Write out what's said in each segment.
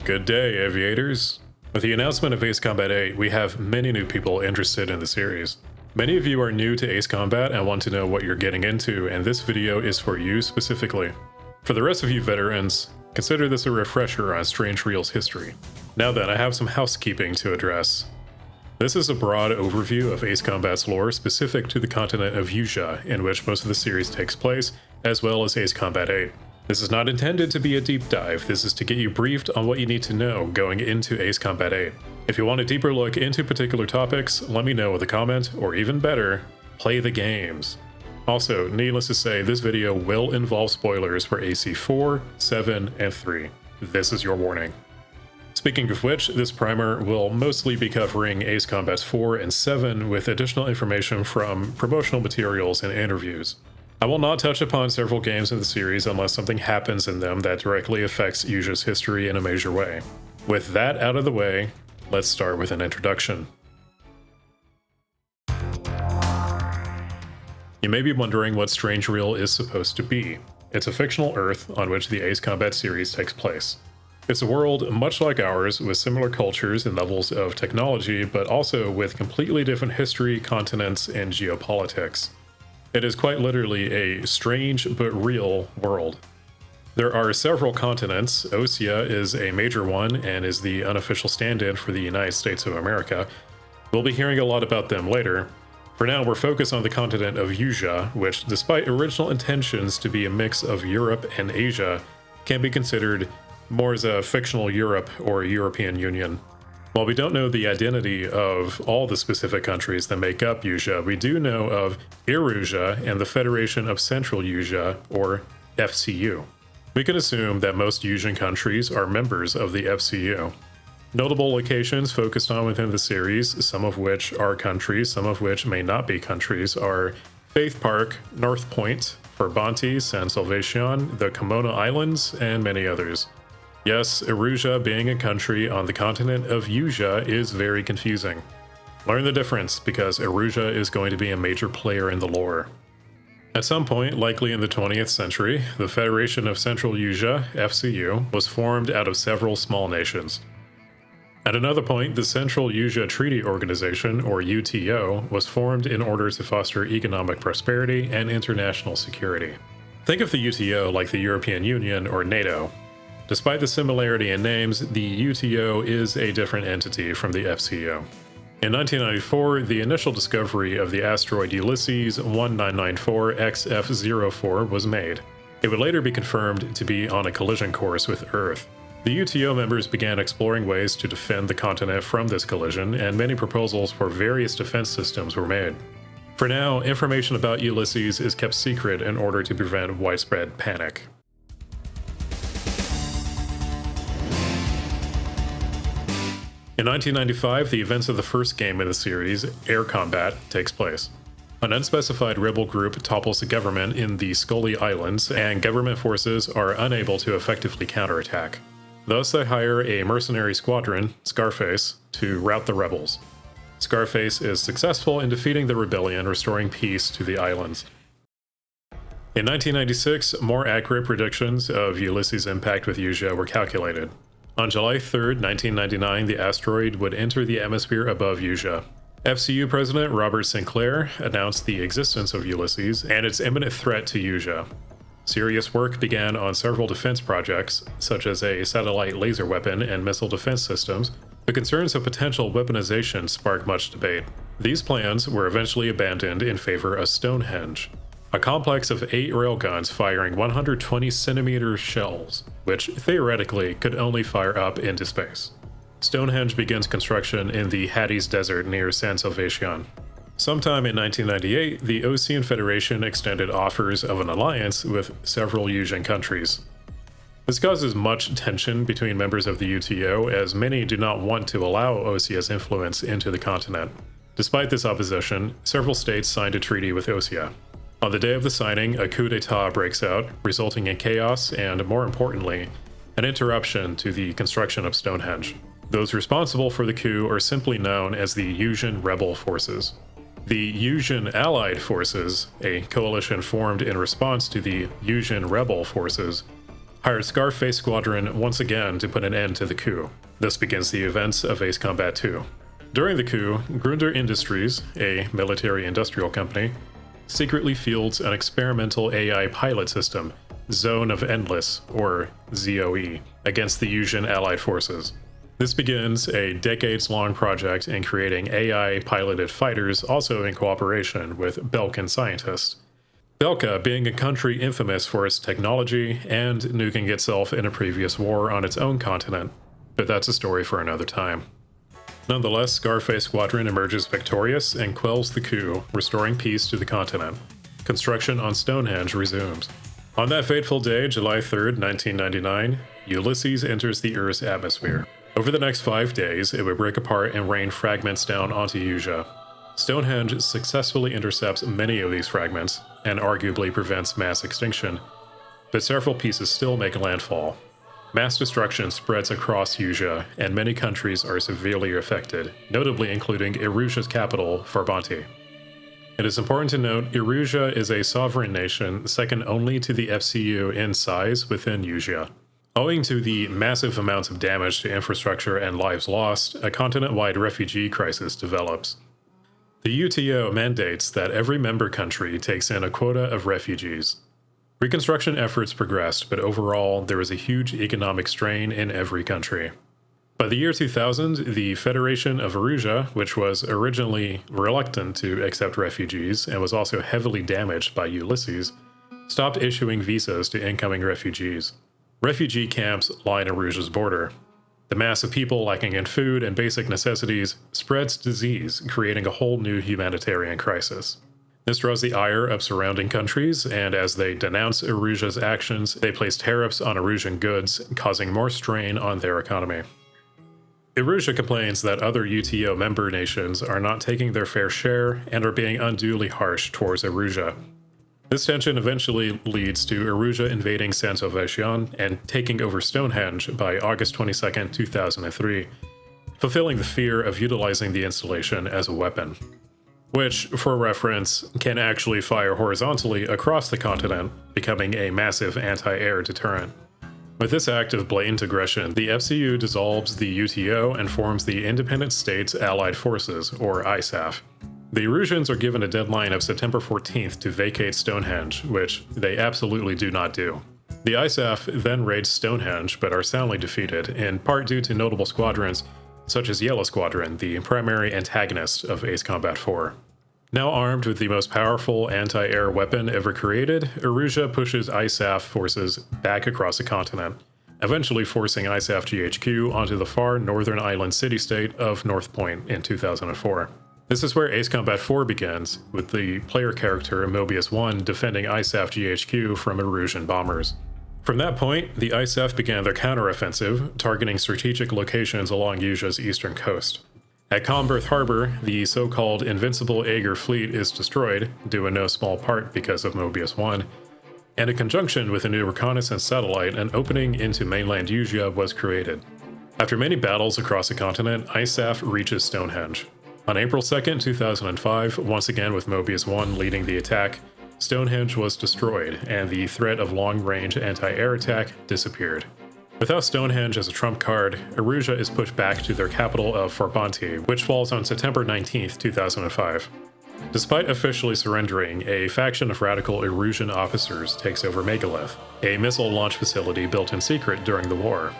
Good day, aviators. With the announcement of Ace Combat 8, we have many new people interested in the series. Many of you are new to Ace Combat and want to know what you're getting into, and this video is for you specifically. For the rest of you veterans, consider this a refresher on Strangereal's history. Now then, I have some housekeeping to address. This is a broad overview of Ace Combat's lore specific to the continent of Usea, in which most of the series takes place, as well as Ace Combat 8. This is not intended to be a deep dive, this is to get you briefed on what you need to know going into Ace Combat 8. If you want a deeper look into particular topics, let me know with a comment, or even better, play the games. Also, needless to say, this video will involve spoilers for AC 4, 7, and 3. This is your warning. Speaking of which, this primer will mostly be covering Ace Combat 4 and 7 with additional information from promotional materials and interviews. I will not touch upon several games in the series unless something happens in them that directly affects Usea's history in a major way. With that out of the way, let's start with an introduction. You may be wondering what Strangereal is supposed to be. It's a fictional Earth on which the Ace Combat series takes place. It's a world much like ours, with similar cultures and levels of technology, but also with completely different history, continents, and geopolitics. It is quite literally a strange but real world. There are several continents. Usea is a major one and is the unofficial stand-in for the United States of America. We'll be hearing a lot about them later. For now, we're focused on the continent of Usea, which, despite original intentions to be a mix of Europe and Asia, can be considered more as a fictional Europe or European Union. While we don't know the identity of all the specific countries that make up Usea, we do know of Erusia and the Federation of Central Usea, or FCU. We can assume that most Usean countries are members of the FCU. Notable locations focused on within the series, some of which are countries, some of which may not be countries, are Faith Park, North Point, Brabante, San Salvation, the Komona Islands, and many others. Yes, Erusia being a country on the continent of Usea is very confusing. Learn the difference, because Erusia is going to be a major player in the lore. At some point, likely in the 20th century, the Federation of Central Usea, FCU, was formed out of several small nations. At another point, the Central Usea Treaty Organization, or UTO, was formed in order to foster economic prosperity and international security. Think of the UTO like the European Union or NATO. Despite the similarity in names, the UTO is a different entity from the FCU. In 1994, the initial discovery of the asteroid Ulysses 1994 XF04 was made. It would later be confirmed to be on a collision course with Earth. The UTO members began exploring ways to defend the continent from this collision, and many proposals for various defense systems were made. For now, information about Ulysses is kept secret in order to prevent widespread panic. In 1995, the events of the first game in the series, Air Combat, takes place. An unspecified rebel group topples the government in the Scully Islands, and government forces are unable to effectively counterattack. Thus, they hire a mercenary squadron, Scarface, to rout the rebels. Scarface is successful in defeating the rebellion, restoring peace to the islands. In 1996, more accurate predictions of Ulysses' impact with Usea were calculated. On July 3, 1999, the asteroid would enter the atmosphere above Usea. FCU President Robert Sinclair announced the existence of Ulysses and its imminent threat to Usea. Serious work began on several defense projects, such as a satellite laser weapon and missile defense systems, but concerns of potential weaponization sparked much debate. These plans were eventually abandoned in favor of Stonehenge, a complex of 8 railguns firing 120-centimeter shells, which theoretically could only fire up into space. Stonehenge begins construction in the Hades Desert near San Salvation. Sometime in 1998, the Osean Federation extended offers of an alliance with several Usean countries. This causes much tension between members of the UTO, as many do not want to allow Osea's influence into the continent. Despite this opposition, several states signed a treaty with Usea. On the day of the signing, a coup d'etat breaks out, resulting in chaos and, more importantly, an interruption to the construction of Stonehenge. Those responsible for the coup are simply known as the Usean Rebel Forces. The Usean Allied Forces, a coalition formed in response to the Usean Rebel Forces, hired Scarface Squadron once again to put an end to the coup. This begins the events of Ace Combat 2. During the coup, Grunder Industries, a military-industrial company, secretly fields an experimental AI pilot system, Zone of Endless, or ZOE, against the Usean allied forces. This begins a decades-long project in creating AI-piloted fighters, also in cooperation with Belkan scientists. Belka being a country infamous for its technology and nuking itself in a previous war on its own continent, but that's a story for another time. Nonetheless, Scarface Squadron emerges victorious and quells the coup, restoring peace to the continent. Construction on Stonehenge resumes. On that fateful day, July 3rd, 1999, Ulysses enters the Earth's atmosphere. Over the next 5 days, it would break apart and rain fragments down onto Usea. Stonehenge successfully intercepts many of these fragments, and arguably prevents mass extinction, but several pieces still make landfall. Mass destruction spreads across Usea, and many countries are severely affected, notably including Erusia's capital, Farbanti. It is important to note Erusia is a sovereign nation second only to the FCU in size within Usea. Owing to the massive amounts of damage to infrastructure and lives lost, a continent-wide refugee crisis develops. The UTO mandates that every member country takes in a quota of refugees. Reconstruction efforts progressed, but overall, there was a huge economic strain in every country. By the year 2000, the Federation of Erusia, which was originally reluctant to accept refugees and was also heavily damaged by Ulysses, stopped issuing visas to incoming refugees. Refugee camps line Erusia's border. The mass of people lacking in food and basic necessities spreads disease, creating a whole new humanitarian crisis. This draws the ire of surrounding countries, and as they denounce Erusia's actions, they place tariffs on Erusian goods, causing more strain on their economy. Erusia complains that other UTO member nations are not taking their fair share and are being unduly harsh towards Erusia. This tension eventually leads to Erusia invading Saint-Sauvation and taking over Stonehenge by August 22, 2003, fulfilling the fear of utilizing the installation as a weapon, which, for reference, can actually fire horizontally across the continent, becoming a massive anti-air deterrent. With this act of blatant aggression, the FCU dissolves the UTO and forms the Independent States Allied Forces, or ISAF. The Erusians are given a deadline of September 14th to vacate Stonehenge, which they absolutely do not do. The ISAF then raids Stonehenge, but are soundly defeated, in part due to notable squadrons, such as Yellow Squadron, the primary antagonist of Ace Combat 4. Now armed with the most powerful anti-air weapon ever created, Erusia pushes ISAF forces back across the continent, eventually forcing ISAF GHQ onto the far northern island city-state of North Point in 2004. This is where Ace Combat 4 begins, with the player character Mobius 1 defending ISAF GHQ from Erusian bombers. From that point, the ISAF began their counteroffensive, targeting strategic locations along Usea's eastern coast. At Comberth Harbor, the so-called Invincible Aegir fleet is destroyed, due in no small part because of Mobius 1, and in conjunction with a new reconnaissance satellite, an opening into mainland Usea was created. After many battles across the continent, ISAF reaches Stonehenge. On April 2, 2005, once again with Mobius 1 leading the attack, Stonehenge was destroyed, and the threat of long-range anti-air attack disappeared. Without Stonehenge as a trump card, Erusia is pushed back to their capital of Farbanti, which falls on September 19, 2005. Despite officially surrendering, a faction of radical Erusian officers takes over Megalith, a missile launch facility built in secret during the war.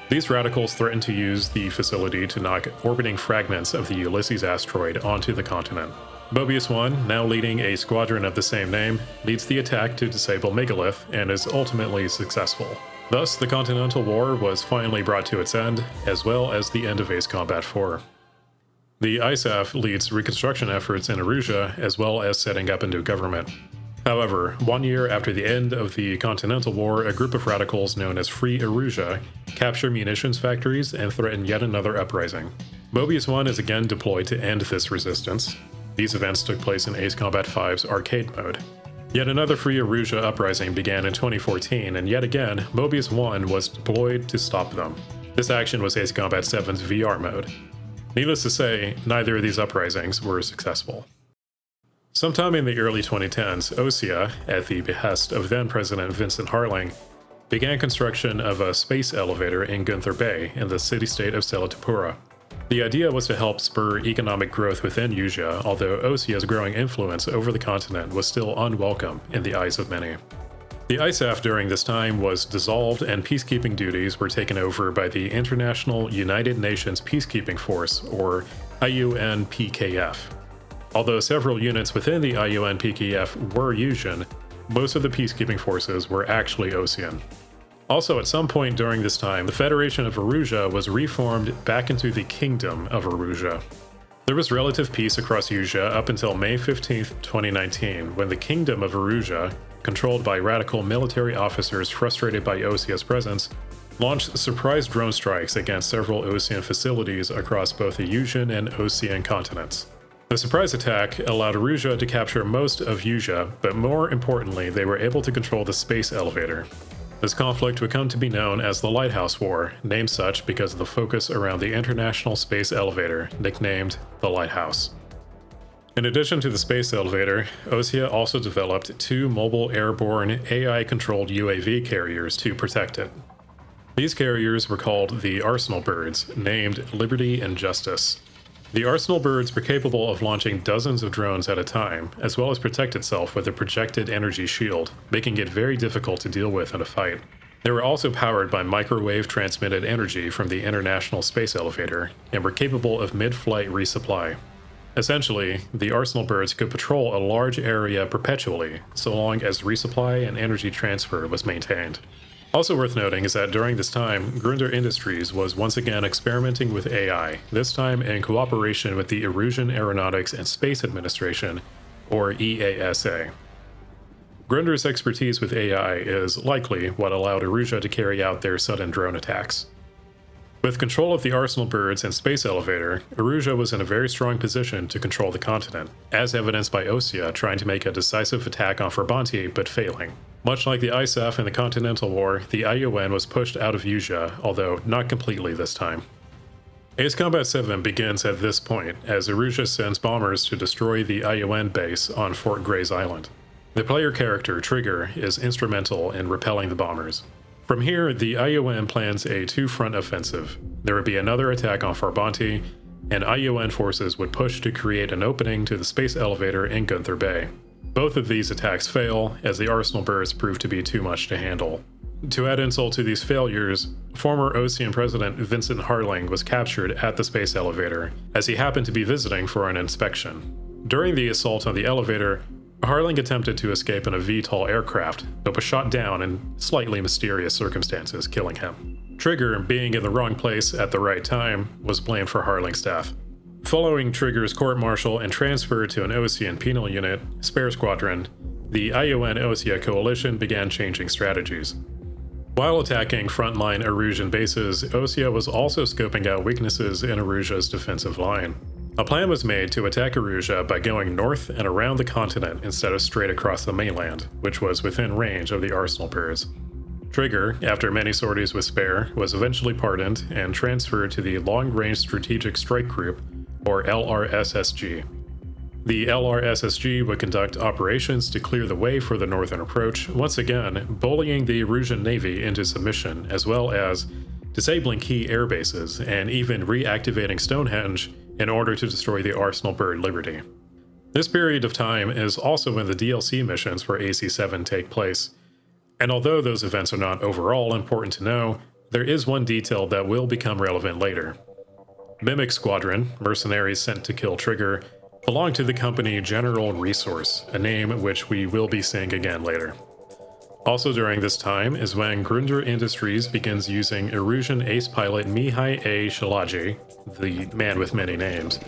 These radicals threaten to use the facility to knock orbiting fragments of the Ulysses asteroid onto the continent. Mobius 1, now leading a squadron of the same name, leads the attack to disable Megalith and is ultimately successful. Thus, the Continental War was finally brought to its end, as well as the end of Ace Combat 4. The ISAF leads reconstruction efforts in Erusia, as well as setting up a new government. However, 1 year after the end of the Continental War, a group of radicals known as Free Erusia capture munitions factories and threaten yet another uprising. Mobius 1 is again deployed to end this resistance. These events took place in Ace Combat 5's arcade mode. Yet another Free Erusia uprising began in 2014, and yet again, Mobius 1 was deployed to stop them. This action was Ace Combat 7's VR mode. Needless to say, neither of these uprisings were successful. Sometime in the early 2010s, Usea, at the behest of then-President Vincent Harling, began construction of a space elevator in Gunther Bay in the city-state of Selatopura. The idea was to help spur economic growth within Usea, although Usea's growing influence over the continent was still unwelcome in the eyes of many. The ISAF during this time was dissolved and peacekeeping duties were taken over by the International United Nations Peacekeeping Force, or IUNPKF. Although several units within the IUNPKF were Usean, most of the peacekeeping forces were actually Osean. Also, at some point during this time, the Federation of Erusea was reformed back into the Kingdom of Erusea. There was relative peace across Usea up until May 15, 2019, when the Kingdom of Erusea, controlled by radical military officers frustrated by Osea's presence, launched surprise drone strikes against several Osean facilities across both the Usean and Osean continents. The surprise attack allowed Erusea to capture most of Usea, but more importantly, they were able to control the space elevator. This conflict would come to be known as the Lighthouse War, named such because of the focus around the International Space Elevator, nicknamed the Lighthouse. In addition to the space elevator, Usea also developed 2 mobile airborne AI-controlled UAV carriers to protect it. These carriers were called the Arsenal Birds, named Liberty and Justice. The Arsenal Birds were capable of launching dozens of drones at a time, as well as protect itself with a projected energy shield, making it very difficult to deal with in a fight. They were also powered by microwave transmitted energy from the International Space Elevator, and were capable of mid-flight resupply. Essentially, the Arsenal Birds could patrol a large area perpetually, so long as resupply and energy transfer was maintained. Also worth noting is that during this time, Grunder Industries was once again experimenting with AI, this time in cooperation with the Erusian Aeronautics and Space Administration, or EASA. Grunder's expertise with AI is likely what allowed Erusea to carry out their sudden drone attacks. With control of the Arsenal Birds and space elevator, Erusea was in a very strong position to control the continent, as evidenced by Usea trying to make a decisive attack on Farbanti but failing. Much like the ISAF in the Continental War, the IUN was pushed out of Usea, although not completely this time. Ace Combat 7 begins at this point, as Erusea sends bombers to destroy the IUN base on Fort Gray's Island. The player character, Trigger, is instrumental in repelling the bombers. From here, the IUN plans a 2-front offensive. There would be another attack on Farbanti, and IUN forces would push to create an opening to the space elevator in Gunther Bay. Both of these attacks fail, as the Arsenal Birds prove to be too much to handle. To add insult to these failures, former Osean President Vincent Harling was captured at the space elevator, as he happened to be visiting for an inspection. During the assault on the elevator, Harling attempted to escape in a VTOL aircraft, but was shot down in slightly mysterious circumstances, killing him. Trigger, being in the wrong place at the right time, was blamed for Harling's death. Following Trigger's court-martial and transfer to an Osean penal unit, Spare Squadron, the IUN-Osea coalition began changing strategies. While attacking frontline Erusian bases, Usea was also scoping out weaknesses in Erusia's defensive line. A plan was made to attack Erusea by going north and around the continent instead of straight across the mainland, which was within range of the Arsenal Birds. Trigger, after many sorties with Spare, was eventually pardoned and transferred to the Long Range Strategic Strike Group, or LRSSG. The LRSSG would conduct operations to clear the way for the northern approach, once again bullying the Erusian Navy into submission, as well as disabling key air bases and even reactivating Stonehenge in order to destroy the Arsenal Bird Liberty. This period of time is also when the DLC missions for AC-7 take place, and although those events are not overall important to know, there is one detail that will become relevant later. Mimic Squadron, mercenaries sent to kill Trigger, belong to the company General Resource, a name which we will be seeing again later. Also during this time is when Grunder Industries begins using Erusian ace pilot Mihai A. Shalaji, the man with many names,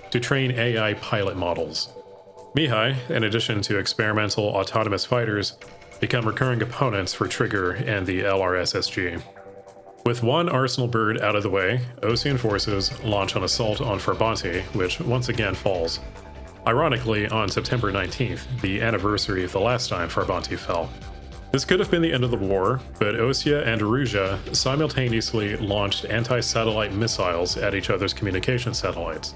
to train AI pilot models. Mihai, in addition to experimental autonomous fighters, become recurring opponents for Trigger and the LRSSG. With one Arsenal Bird out of the way, Osean forces launch an assault on Farbanti, which once again falls. Ironically, on September 19th, the anniversary of the last time Farbanti fell. This could have been the end of the war, but Usea and Erusea simultaneously launched anti-satellite missiles at each other's communication satellites.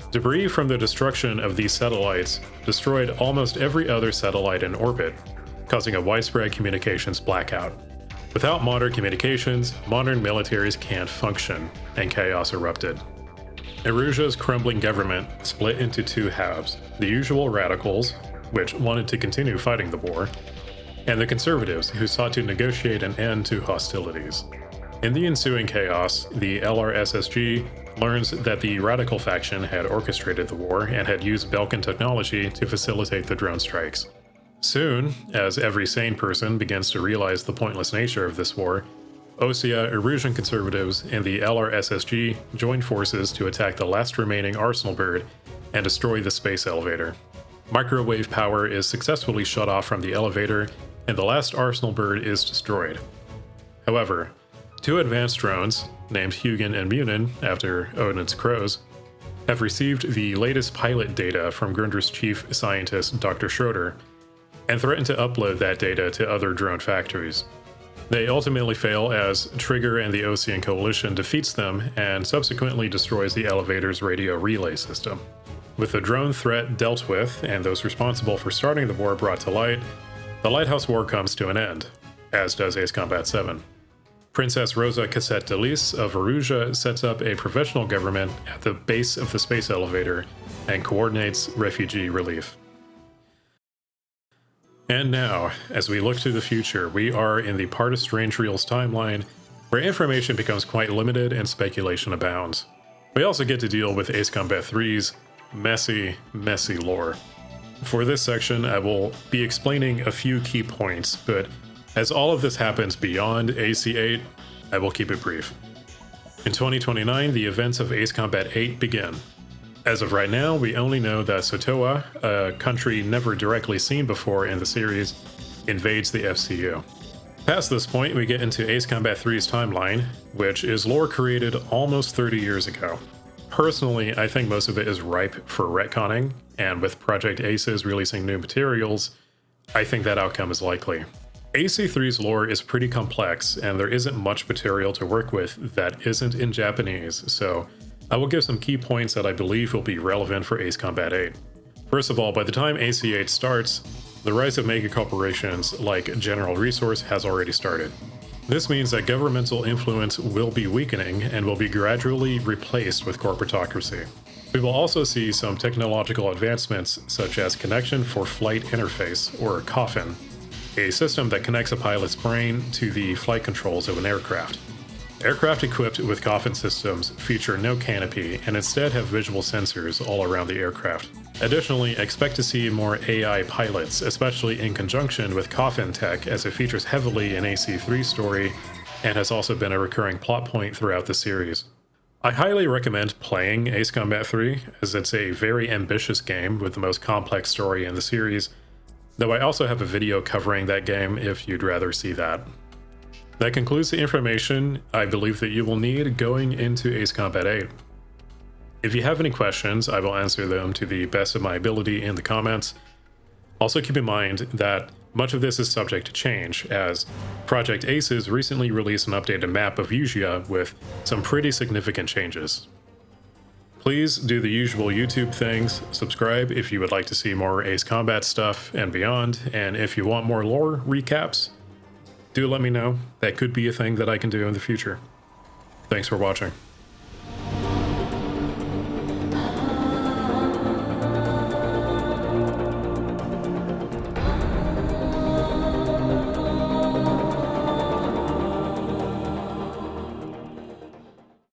Debris from the destruction of these satellites destroyed almost every other satellite in orbit, causing a widespread communications blackout. Without modern communications, modern militaries can't function, and chaos erupted. Erusia's crumbling government split into two halves: the usual radicals, which wanted to continue fighting the war, and the conservatives, who sought to negotiate an end to hostilities. In the ensuing chaos, the LRSSG learns that the radical faction had orchestrated the war and had used Belkan technology to facilitate the drone strikes. Soon, as every sane person begins to realize the pointless nature of this war, Usea, Erusian conservatives, and the LRSSG join forces to attack the last remaining Arsenal bird and destroy the space elevator. Microwave power is successfully shut off from the elevator, and the last Arsenal bird is destroyed. However, two advanced drones, named Hugin and Munin after Odin's crows, have received the latest pilot data from Grundr's chief scientist Dr. Schroeder, and threaten to upload that data to other drone factories. They ultimately fail as Trigger and the Ocean Coalition defeats them and subsequently destroys the elevator's radio relay system. With the drone threat dealt with and those responsible for starting the war brought to light, the Lighthouse War comes to an end, as does Ace Combat 7. Princess Rosa Cassette de Lis of Erusia sets up a professional government at the base of the space elevator and coordinates refugee relief. And now, as we look to the future, we are in the part of Strangereal's timeline where information becomes quite limited and speculation abounds. We also get to deal with Ace Combat 3's messy lore. For this section, I will be explaining a few key points, but as all of this happens beyond AC-8, I will keep it brief. In 2029, the events of Ace Combat 8 begin. As of right now, we only know that Sotoa, a country never directly seen before in the series, invades the FCU. Past this point, we get into Ace Combat 3's timeline, which is lore created almost 30 years ago. Personally, I think most of it is ripe for retconning, and with Project Aces releasing new materials, I think that outcome is likely. AC3's lore is pretty complex, and there isn't much material to work with that isn't in Japanese, so I will give some key points that I believe will be relevant for Ace Combat 8. First of all, by the time AC8 starts, the rise of mega corporations like General Resource has already started. This means that governmental influence will be weakening and will be gradually replaced with corporatocracy. We will also see some technological advancements such as Connection for Flight Interface, or COFIN, a system that connects a pilot's brain to the flight controls of an aircraft. Aircraft equipped with coffin systems feature no canopy and instead have visual sensors all around the aircraft. Additionally, expect to see more AI pilots, especially in conjunction with coffin tech, as it features heavily in AC3's story and has also been a recurring plot point throughout the series. I highly recommend playing Ace Combat 3, as it's a very ambitious game with the most complex story in the series, though I also have a video covering that game if you'd rather see that. That concludes the information I believe that you will need going into Ace Combat 8. If you have any questions, I will answer them to the best of my ability in the comments. Also keep in mind that much of this is subject to change, as Project Aces recently released an updated map of Usea with some pretty significant changes. Please do the usual YouTube things, subscribe if you would like to see more Ace Combat stuff and beyond, and if you want more lore recaps, do let me know. That could be a thing that I can do in the future. Thanks for watching.